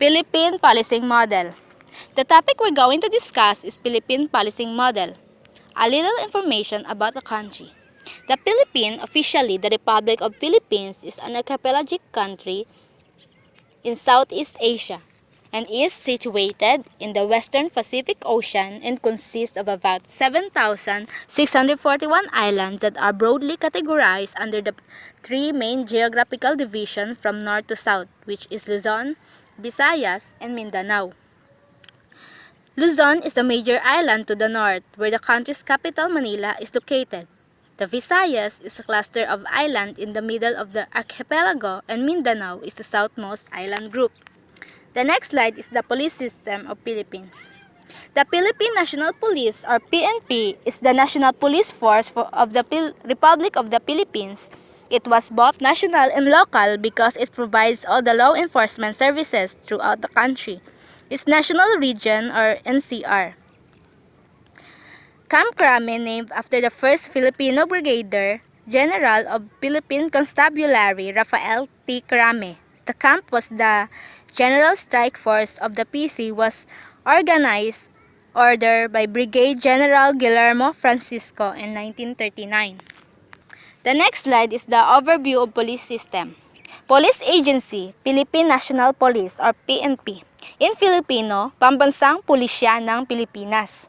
Philippine Policing Model. The topic we're going to discuss is Philippine Policing Model. A little information about the country. The Philippines, officially the Republic of Philippines, is an archipelagic country in Southeast Asia and is situated in the Western Pacific Ocean and consists of about 7,641 islands that are broadly categorized under the three main geographical divisions from north to south, which is Luzon, Visayas, and Mindanao. Luzon is the major island to the north, where the country's capital Manila is located. The Visayas is a cluster of islands in the middle of the archipelago, and Mindanao is the southmost island group. The next slide is the police system of Philippines. The Philippine National Police, or PNP, is the national police force of the Republic of the Philippines. It was both national and local because it provides all the law enforcement services throughout the country. Its national region, or NCR. Camp Crame, named after the first Filipino Brigadier General of Philippine Constabulary, Rafael T. Crame. The camp was the General Strike Force of the PC was organized order by Brigadier General Guillermo Francisco in 1939. The next slide is the overview of police system. Police Agency, Philippine National Police or PNP. In Filipino, Pambansang Pulisya ng Pilipinas.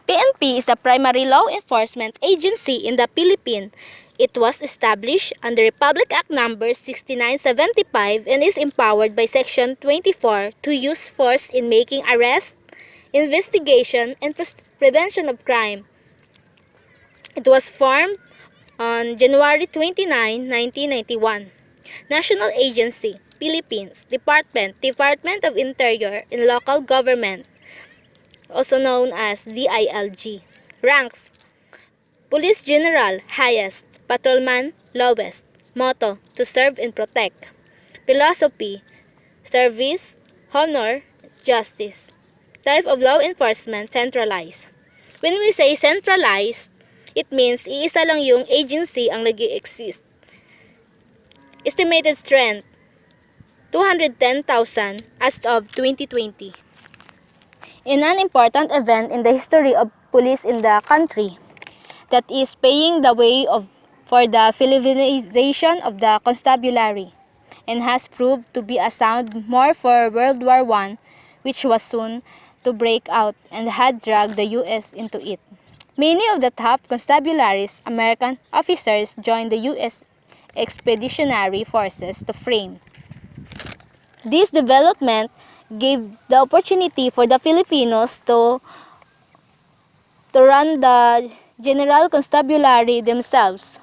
PNP is the primary law enforcement agency in the Philippines. It was established under Republic Act No. 6975 and is empowered by Section 24 to use force in making arrest, investigation, and prevention of crime. It was formed on January 29, 1991. National Agency, Philippines, Department of Interior and Local Government, also known as DILG. Ranks: Police General, highest. Patrolman, lowest. Motto: to serve and protect. Philosophy: service, honor, justice. Type of law enforcement: centralized. When we say centralized, it means iisa lang yung agency ang nag-i-exist. Estimated strength: 210,000 as of 2020. In an important event in the history of police in the country, that is paving the way for the Philippinization of the constabulary, and has proved to be a sound more for World War I, which was soon to break out and had dragged the U.S. into it. Many of the top constabularies, American officers, joined the U.S. Expeditionary Forces to frame. This development gave the opportunity for the Filipinos to run the General Constabulary themselves.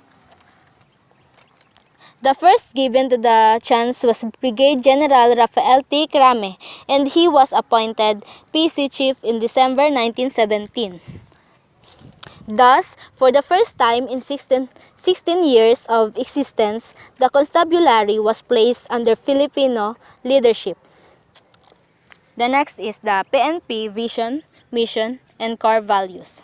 The first given to the chance was Brigadier General Rafael T. Crame, and he was appointed PC Chief in December 1917. Thus, for the first time in 16 years of existence, the constabulary was placed under Filipino leadership. The next is the PNP vision, mission, and core values.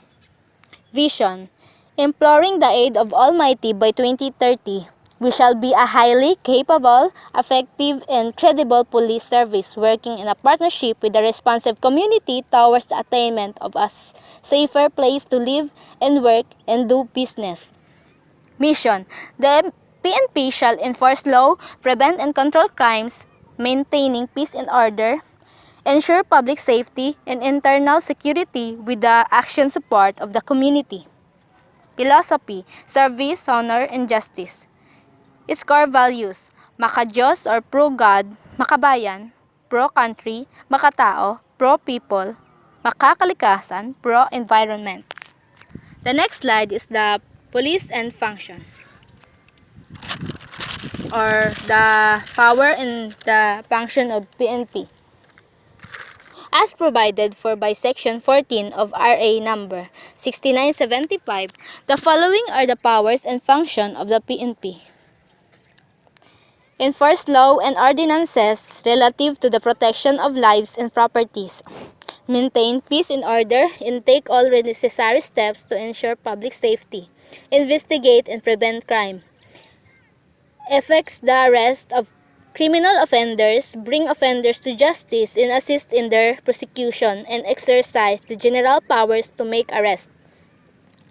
Vision: imploring the aid of Almighty by 2030, we shall be a highly capable, effective, and credible police service working in a partnership with the responsive community towards the attainment of a safer place to live and work and do business. Mission: the PNP shall enforce law, prevent and control crimes, maintaining peace and order, ensure public safety and internal security with the action support of the community. Philosophy: service, honor, and justice. Its core values: maka-Diyos or pro-God, makabayan, pro-country, makatao, pro-people, makakalikasan, pro-environment. The next slide is the police and function, or the power and the function of PNP. As provided for by Section 14 of RA number 6975, the following are the powers and function of the PNP. Enforce law and ordinances relative to the protection of lives and properties. Maintain peace and order and take all necessary steps to ensure public safety. Investigate and prevent crime. Effects the arrest of Criminal offenders bring offenders to justice and assist in their prosecution and exercise the general powers to make arrest,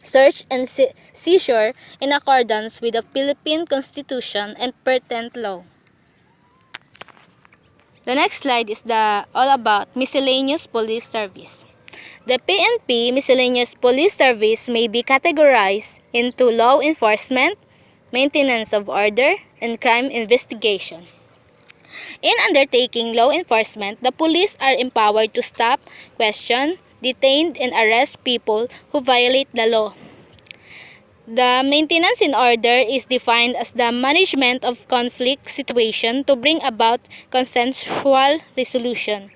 search, and seizure in accordance with the Philippine Constitution and pertinent law. The next slide is all about miscellaneous police service. The PNP Miscellaneous Police Service may be categorized into law enforcement, maintenance of order, and crime investigation. In undertaking law enforcement, the police are empowered to stop, question, detain, and arrest people who violate the law. The maintenance in order is defined as the management of conflict situation to bring about consensual resolution.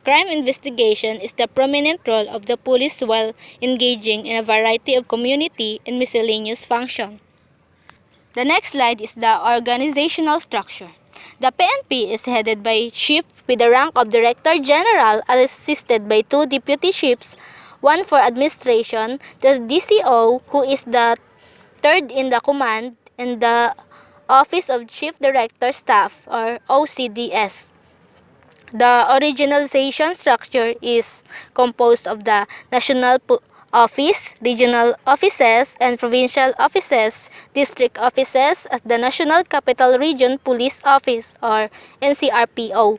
Crime investigation is the prominent role of the police while engaging in a variety of community and miscellaneous functions. The next slide is the organizational structure. The PNP is headed by Chief with the rank of Director General assisted by two deputy chiefs, one for administration, the DCO who is the third in the command, and the Office of Chief Director Staff or OCDS. The organization structure is composed of the National Office, regional offices, and provincial offices, district offices at the National Capital Region Police Office or NCRPO,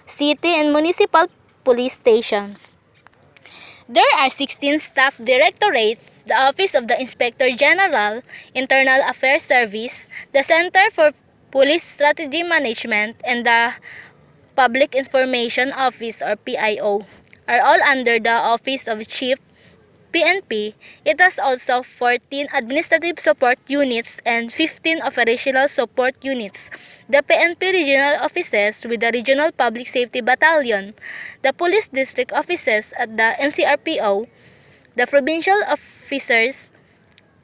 city and municipal police stations. There are 16 staff directorates, the Office of the Inspector General, Internal Affairs Service, the Center for Police Strategy Management, and the Public Information Office or PIO are all under the Office of Chief PNP. It has also 14 administrative support units and 15 operational support units. The PNP regional offices with the Regional Public Safety Battalion, the police district offices at the NCRPO, the provincial officers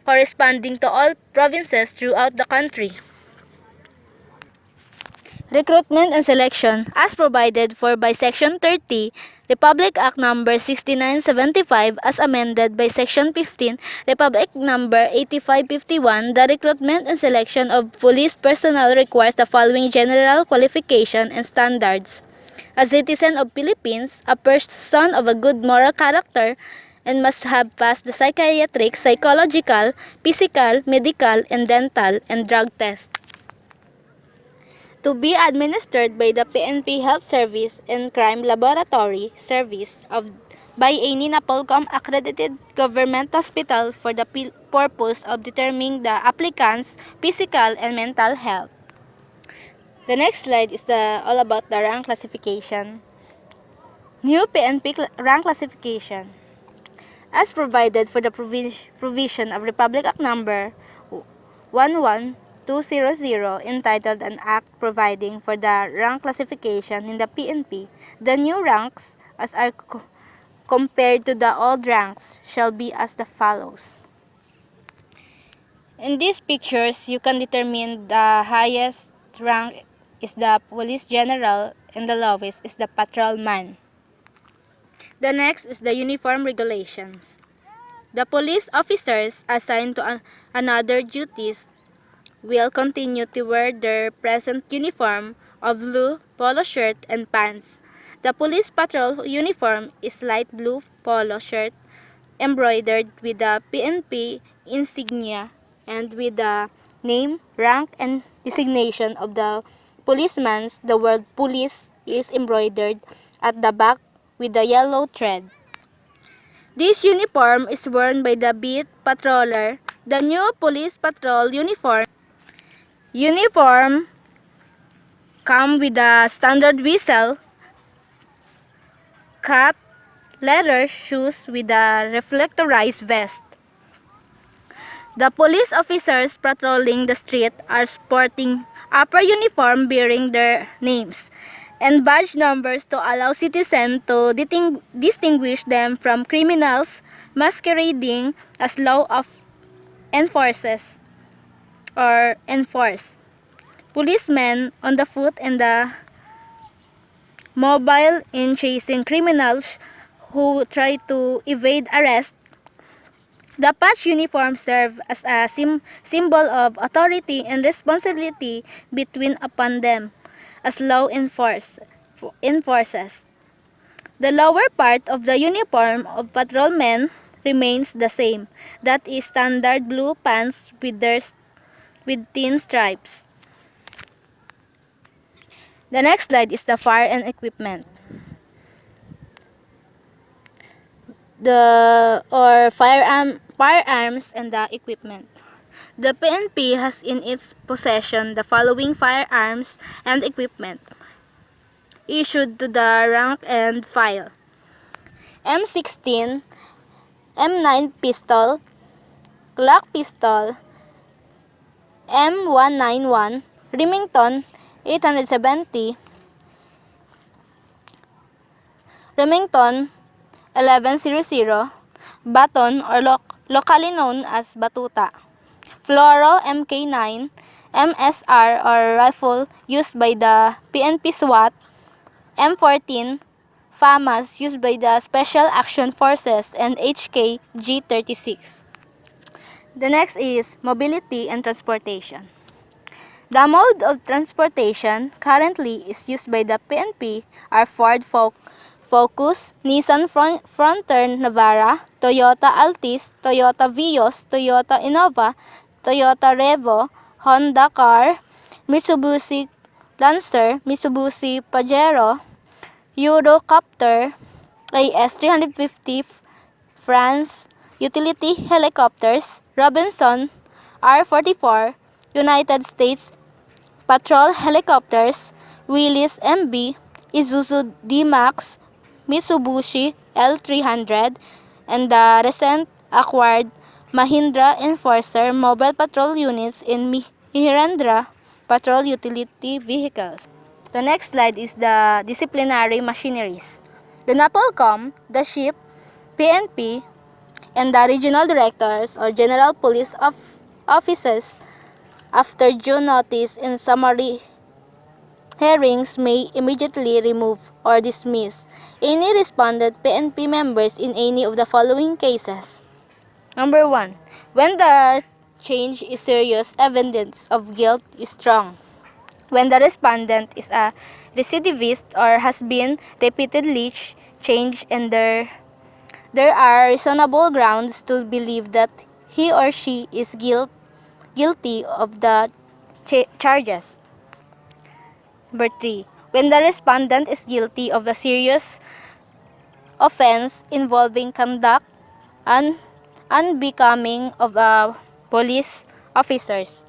corresponding to all provinces throughout the country. Recruitment and selection as provided for by Section 30, Republic Act No. 6975 as amended by Section 15, Republic No. 8551, the recruitment and selection of police personnel requires the following general qualification and standards. A citizen of Philippines, a person of a good moral character, and must have passed the psychiatric, psychological, physical, medical, and dental, and drug test. To be administered by the PNP Health Service and Crime Laboratory Service by any NAPOLCOM accredited government hospital for the purpose of determining the applicant's physical and mental health. The next slide is all about the rank classification. New PNP rank classification. As provided for the provision of Republic Act No. 11200 entitled An Act Providing for the Rank Classification in the PNP, the new ranks as are compared to the old ranks shall be as the follows. In these pictures, you can determine the highest rank is the Police General and the lowest is the Patrolman. The next is the uniform regulations. The police officers assigned to another duties will continue to wear their present uniform of blue polo shirt and pants. The police patrol uniform is light blue polo shirt embroidered with the PNP insignia and with the name, rank, and designation of the policeman. The word police is embroidered at the back with the yellow thread. This uniform is worn by the beat patroller. The new police patrol uniform come with a standard whistle, cap, leather shoes with a reflectorized vest. The police officers patrolling the street are sporting upper uniform bearing their names and badge numbers to allow citizens to distinguish them from criminals masquerading as law of enforces or enforce. Policemen on the foot and the mobile in chasing criminals who try to evade arrest. The patch uniform served as a symbol of authority and responsibility between upon them as enforces. The lower part of the uniform of patrolmen remains the same. That is standard blue pants with thin stripes. The next slide is the fire and equipment. Firearms and the equipment. The PNP has in its possession the following firearms and equipment issued to the rank and file: M16, M9 pistol, Glock pistol, M191, Remington 870, Remington 1100, baton or locally known as batuta, Floro MK9, MSR or rifle used by the PNP SWAT, M14, FAMAS used by the Special Action Forces, and HK G36. The next is mobility and transportation. The mode of transportation currently is used by the PNP are Ford Focus, Nissan Frontier Navara, Toyota Altis, Toyota Vios, Toyota Innova, Toyota Revo, Honda Car, Mitsubishi Lancer, Mitsubishi Pajero, Eurocopter, AS350 France, utility helicopters, Robinson, R-44, United States patrol helicopters, Willis MB, Isuzu D-Max, Mitsubishi L300, and the recent acquired Mahindra Enforcer mobile patrol units in Mahindra patrol utility vehicles. The next slide is the disciplinary machineries. The NAPOLCOM, the SHIP, PNP, and the regional directors or general police offices after due notice in summary hearings may immediately remove or dismiss any respondent PNP members in any of the following cases. Number 1. When the change is serious, evidence of guilt is strong. When the respondent is a recidivist or has been repeatedly changed and there are reasonable grounds to believe that he or she is guilty of the charges. Number 3. When the respondent is guilty of a serious offense involving conduct unbecoming of police officers.